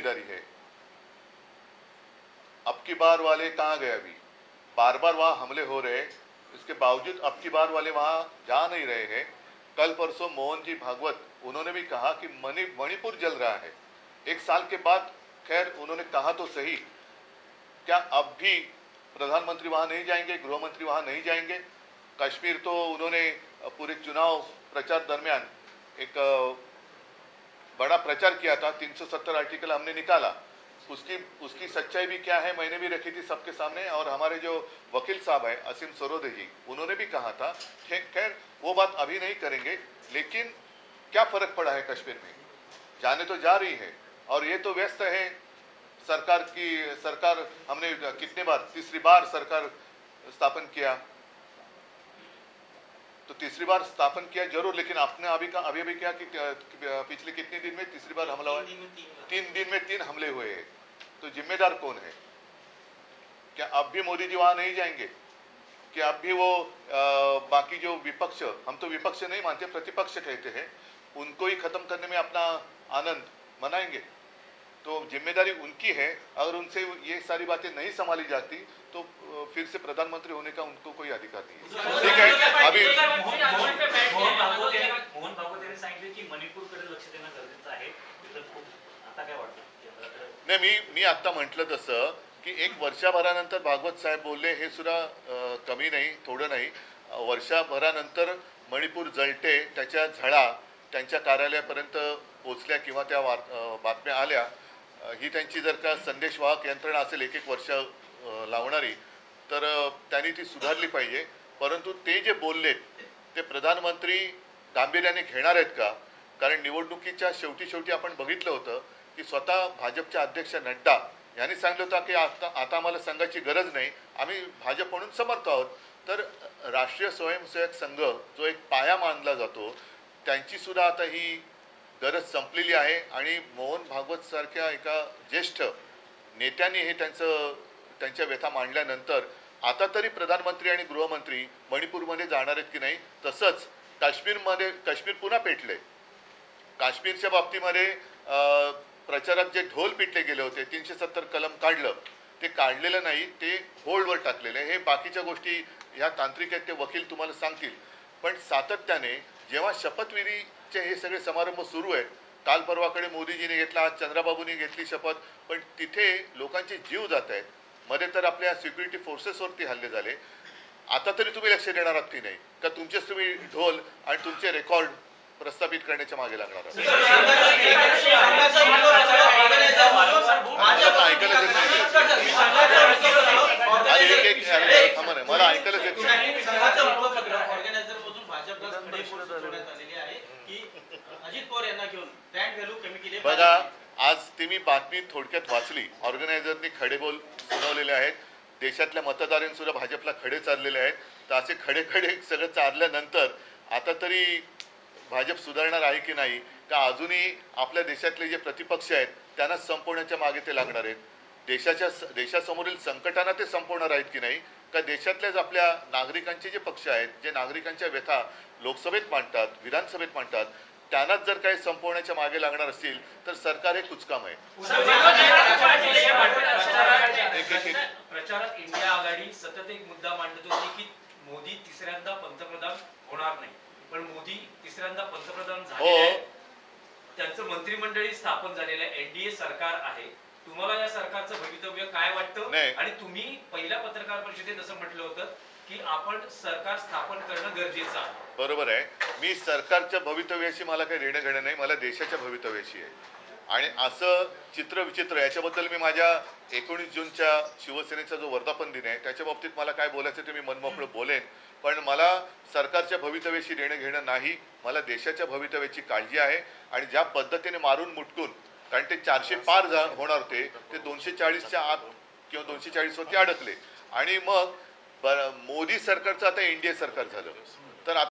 जिम्मेदारी है। अब की बार वाले कहाँ गए? अभी बार बार वहां हमले हो रहे हैं, इसके बावजूद अब की बार वाले वहां जा नहीं रहे हैं। कल परसों मोहन जी भागवत उन्होंने भी कहा कि मणिपुर जल रहा है। एक साल के बाद, खैर उन्होंने कहा तो सही, क्या अब भी प्रधानमंत्री वहां नहीं जाएंगे, गृह मंत्री वहां नहीं जाएंगे? कश्मीर तो उन्होंने पूरे चुनाव प्रचार दरमियान एक बड़ा प्रचार किया था, 370 आर्टिकल हमने निकाला। उसकी उसकी सच्चाई भी क्या है मैंने भी रखी थी सबके सामने, और हमारे जो वकील साहब है असीम सरोदे जी, उन्होंने भी कहा था। खैर वो बात अभी नहीं करेंगे, लेकिन क्या फर्क पड़ा है कश्मीर में? जाने तो जा रही है, और ये तो व्यस्त है सरकार हमने कितने बार, तीसरी बार सरकार स्थापन किया, तो तीसरी बार स्थापन किया जरूर, लेकिन आपने अभी क्या कि पिछले कितने दिन में तीसरी बार हमला हुआ? 3 दिन में 3 हमले हुए हैं। तो जिम्मेदार कौन है? क्या अब भी मोदी जी वहां नहीं जाएंगे? क्या अब भी वो बाकी जो विपक्ष, हम तो विपक्ष नहीं मानते, प्रतिपक्ष कहते हैं, उनको ही खत्म करने में अपना आनंद मनाएंगे? तो जिम्मेदारी उनकी है। अगर उनसे ये सारी बातें नहीं संभाली जाती तो फिर से प्रधानमंत्री होने का उनको कोई अधिकार नहीं है। ठीक है, अभी मोहन भागवत यांनी सांगितले की मणिपूरकडे लक्ष देणं गरजेचं आहे, आता काय वाटतं? नाही, मी आता म्हटलं तसं की एक वर्षभरानंतर भागवत साहेब बोलले, हे सुद्धा कमी नाही, थोडं नाही। वर्षभरानंतर मणिपूर जळते, त्याच्या झळा त्यांच्या कार्यालयापर्यंत पोहोचल्या किंवा त्या बातम्या आल्या, ही त्यांची जर का संदेशवाहक यंत्रणा असेल एक वर्ष लावणारी, तर त्यांनी ती सुधारली पाहिजे। परंतु ते जे बोलले ते प्रधानमंत्री गांभीर्याने घेणार आहेत का? कारण निवडणुकीच्या शेवटी आपण बघितलं होतं की स्वतः भाजपचे अध्यक्ष नड्डा यांनी सांगितलं होतं की आता आम्हाला संघाची गरज नाही, आम्ही भाजप म्हणून समर्थ आहोत। तर राष्ट्रीय स्वयंसेवक संघ जो एक पाया मानला जातो, त्यांची सुद्धा आता ही गरज संपलेली आहे, आणि मोहन भागवत सारख्या एका ज्येष्ठ नेत्यांनी हे त्यांच्या व्यथा मांडल्यानंतर आता तरी प्रधानमंत्री आणि गृहमंत्री मणिपूरमध्ये जाणार आहेत की नाही? तसंच काश्मीर पुन्हा पेटले। काश्मीरच्या बाबतीमध्ये प्रचारात जे ढोल पिटले गेले होते, 370 कलम काढलं, ते काढलेलं नाही, ते होल्डवर टाकलेलं आहे। हे बाकीच्या गोष्टी ह्या तांत्रिक आहेत, ते वकील तुम्हाला सांगतील। पण सातत्याने जेव्हा शपथविधीचे हे सगळे समारंभ सुरू आहेत, काल परवाकडे मोदीजीने घेतला, आज चंद्राबाबूंनी घेतली शपथ, पण तिथे लोकांचे जीव जात आहेत, मध्ये तर आपल्या सिक्युरिटी फोर्सेसवरती हल्ले झाले। आता तरी तुम्ही लक्ष देणार आहात की नाही? का तुमचेच तुम्ही ढोल आणि तुमचे रेकॉर्ड प्रस्थापित करण्याच्या मागे लागणार आहात? ऐकायला येत नाही, मला ऐकायलाच येत नाही। बघा, आज ती मी बातमी थोडक्यात वाचली, ऑर्गनायझरनी खडे बोल सुनावलेले आहेत, देशातल्या मतदारांनी सुद्धा भाजपला खडे चाललेले आहेत। तर असे खडे सगळं चालल्यानंतर आता तरी भाजप सुधारणार आहे की नाही, का अजूनही आपल्या देशातले जे प्रतिपक्ष आहेत त्यांना संपवण्याच्या मागे ते लागणार आहेत? देशासमोरील संकटांना ते संपवणार आहेत की नाही, का देशातल्याच आपल्या नागरिकांचे जे पक्ष आहेत, जे नागरिकांच्या व्यथा लोकसभेत मांडतात, विधानसभेत मांडतात, त्यांनाच जर काही संपवण्याच्या मागे लागणार असतील तर सरकार हे कुचकाम आहे। प्रचारात इंडिया आघाडी सतत एक मुद्दा मांडत होती की मोदी तिसऱ्यांदा पंतप्रधान होणार नाही, पण मोदी तिसऱ्यांदा पंतप्रधान झाले, त्यांचं मंत्रिमंडळी स्थापन झालेलं आहे, एनडीए सरकार आहे। तुम्हाला या सरकारचं भवितव्य काय वाटतं? आणि तुम्ही पहिल्या पत्रकार परिषदेत असं म्हटलं होतं की आपण सरकार स्थापन करणं गरजेचं आहे। बरोबर आहे, मी सरकारच्या भवितव्याशी मला काही देणं घेणं नाही, मला देशाच्या भवितव्याशी आहे। आणि असं चित्र विचित्र, याच्याबद्दल मी माझ्या 19 जूनच्या शिवसेनेचा जो वर्धापन दिन आहे त्याच्या बाबतीत मला काय बोलायचं ते मी मनमोकळं बोलेन, पण मला सरकारच्या भवितव्याशी देणं घेणं नाही, मला देशाच्या भवितव्याची काळजी आहे। आणि ज्या पद्धतीने मारून मुटकून, कारण ते 400 पार होणार होते, ते 240च्या आत किंवा 240 वरती अडकले, आणि मग मोदी सरकारचं आता एनडीए सरकार झालं, तर